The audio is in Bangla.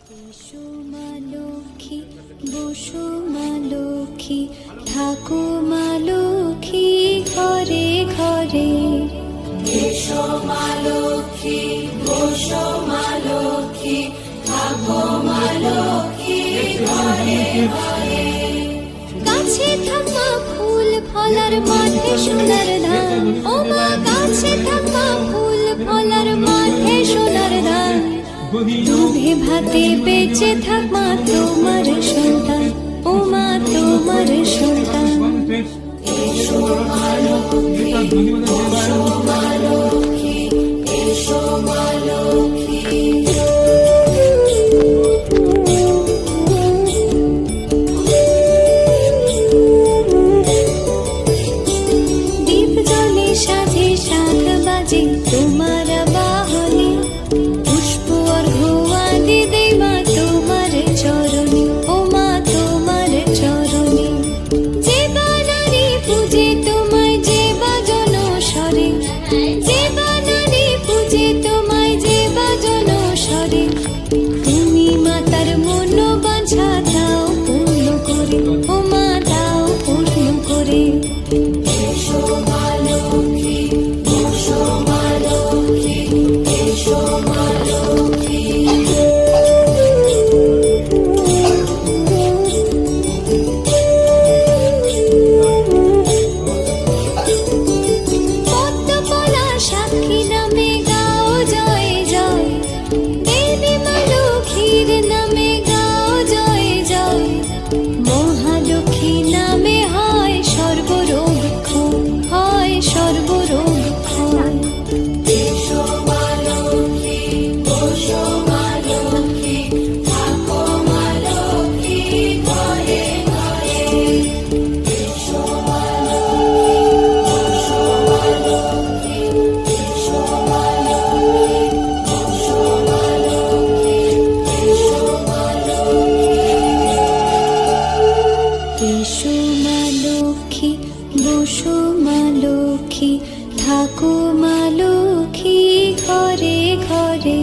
এসো মা লক্ষ্মী, বসো মা লক্ষ্মী, থাকো মা লক্ষ্মী ঘরে ঘরে। এসো মা লক্ষ্মী, বসো মা লক্ষ্মী, থাকো মা লক্ষ্মী ঘরে ঘরে। গাছে থাকা ফুল ফলার মাঠে সোনার ধান, ও মা গাছে থাকা ফুল ফলার মাঠে সোনার ধান। দুধে ভাতে বেঁচে থাক মা তোমার সন্তান, ও মা তোমার সন্তান। এসো মা লক্ষ্মী, বসো মা লক্ষ্মী, এসো মা লক্ষ্মী। দীপ জলে সাজে 7 বাজে তোমার বাহনে, পুষ্প অর্ঘ্য আদি দেই মা তোমার চরণে, ও মা তোমার চরণে। যে বানারি পূজে তোমায় যে বাজন স্বরে, যে বানারি পূজে তোমায় যে বাজন স্বরে। তুমি মাতার মন বাঞ্ছা দাও পূর্ণ করে, ও মা দাও পূর্ণ করে। এসো মা লক্ষ্মী, বসো মা লক্ষ্মী, এসো মা লক্ষ্মী। পদ্মপলা সাক্ষী নামে গাও জয় জয়, দেবী মা লক্ষ্মীর নামে গাও জয় জয়। মহালক্ষ্মী নামে হয় সর্বরোগ ক্ষয়, হয় সর্বরোগ ক্ষয়। এসো মা লক্ষ্মী, বসো মা লক্ষ্মী, থাকো মা লক্ষ্মী ঘরে ঘরে। এসো মা লক্ষ্মী, বসো মা লক্ষ্মী, এসো মা লক্ষ্মী, বসো মা লক্ষ্মী, এসো মা লক্ষ্মী। এসো মা লক্ষ্মী, বসো মা লক্ষ্মী, থাকো মা লক্ষ্মী ঘরে ঘরে।